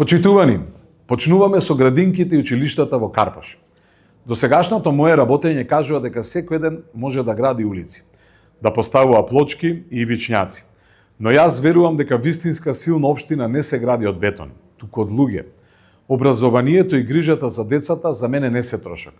Почитувани, почнуваме со градинките и училиштата во Карпаш. До сегашното мое работење кажува дека секој ден може да гради улици, да поставува плочки и ивичњаци. Но јас верувам дека вистинска силна општина не се гради од бетон, туку од луѓе. Образованието и грижата за децата за мене не се трошок.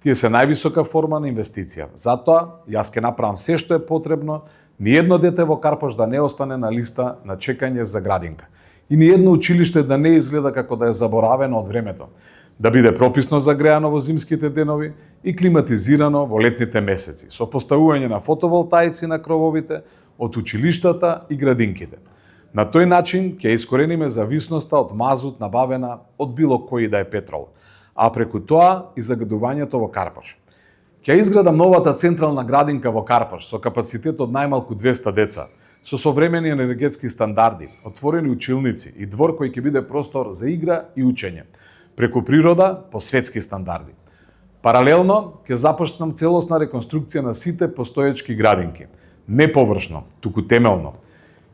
Тие се највисока форма на инвестиција. Затоа, јас ќе направам се што е потребно, ниедно дете во Карпаш да не остане на листа на чекање за градинка. И ниедно училиште да не изгледа како да е заборавено од времето, да биде прописно загреано во зимските денови и климатизирано во летните месеци, со поставување на фотоволтаици на крововите од училиштата и градинките. На тој начин ќе искорениме зависноста од мазут набавена од било кој да е петрол, а преку тоа и загадувањето во Карпаш. Ќе изградам новата централна градинка во Карпаш со капацитет од најмалку 200 деца, со современи енергетски стандарди, отворени училници и двор кој ќе биде простор за игра и учење, преку природа по светски стандарди. Паралелно ќе започнам целосна реконструкција на сите постоечки градинки, не површно, туку темелно.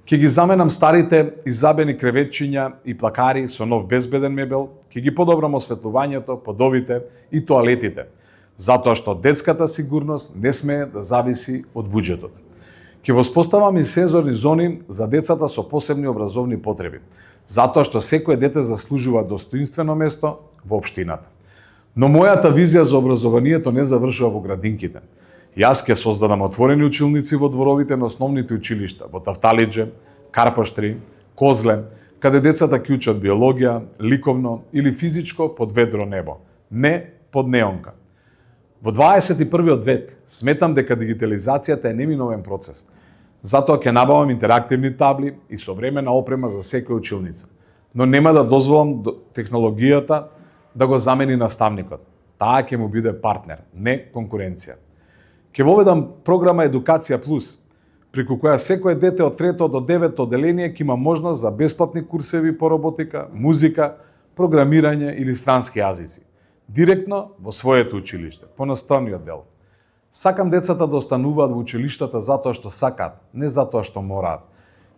Ќе ги заменам старите изабени креветчиња и плакари со нов безбеден мебел, ќе ги подобрам осветлувањето, подовите и тоалетите, затоа што детската сигурност не смее да зависи од буџетот. Ќе воспоставам и сензорни зони за децата со посебни образовни потреби, затоа што секое дете заслужува достоинствено место во општината. Но мојата визија за образованието не завршува во градинките. Јас ќе создадам отворени училници во дворовите на основните училишта, во Тафталиџе, Карпаш 3, Козле, каде децата ќе учат биологија, ликовно или физичко под ведро небо, не под неонка. Во 21. век сметам дека дигитализацијата е неминовен процес. Затоа ќе набавам интерактивни табли и современа опрема за секоја училница. Но нема да дозволам технологијата да го замени наставникот. Таа ќе му биде партнер, не конкуренција. Ќе воведам програма Едукација Плюс, преку која секое дете од 3 до 9 одделение ќе има можност за бесплатни курсеви по роботика, музика, програмирање или странски јазици, директно во своето училиште, по наставниот дел. Сакам децата да остануваат во училиштата затоа што сакаат, не затоа што мораат.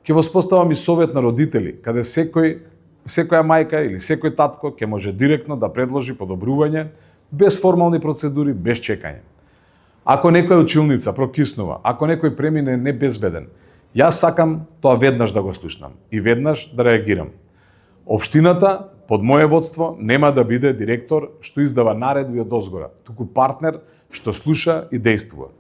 Ќе воспоставам и совет на родители, каде секоја мајка или секој татко ќе може директно да предложи подобрување, без формални процедури, без чекање. Ако некоја училница прокиснува, ако некој премине небезбеден, јас сакам тоа веднаш да го слушнам и веднаш да реагирам. Општината под моје водство нема да биде директор што издава наредби од озгора, туку партнер што слуша и действува.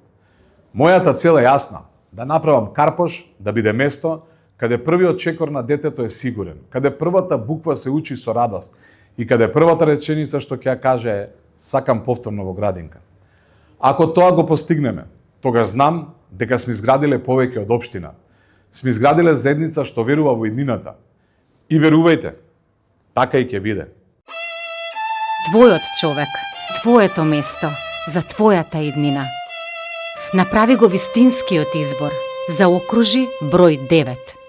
Мојата цел е јасна, да направам Карпаш да биде место каде првиот чекор на детето е сигурен, каде првата буква се учи со радост и каде првата реченица што ќе ја каже е сакам повторно во градинка. Ако тоа го постигнеме, тогаш знам дека сме изградиле повеќе од општина. Сме изградиле заедница што верува во иднината. И верувајте, така и ќе биде. Твојот човек, твоето место, за твојата иднина. Направи го вистинскиот избор. Заокружи број 9.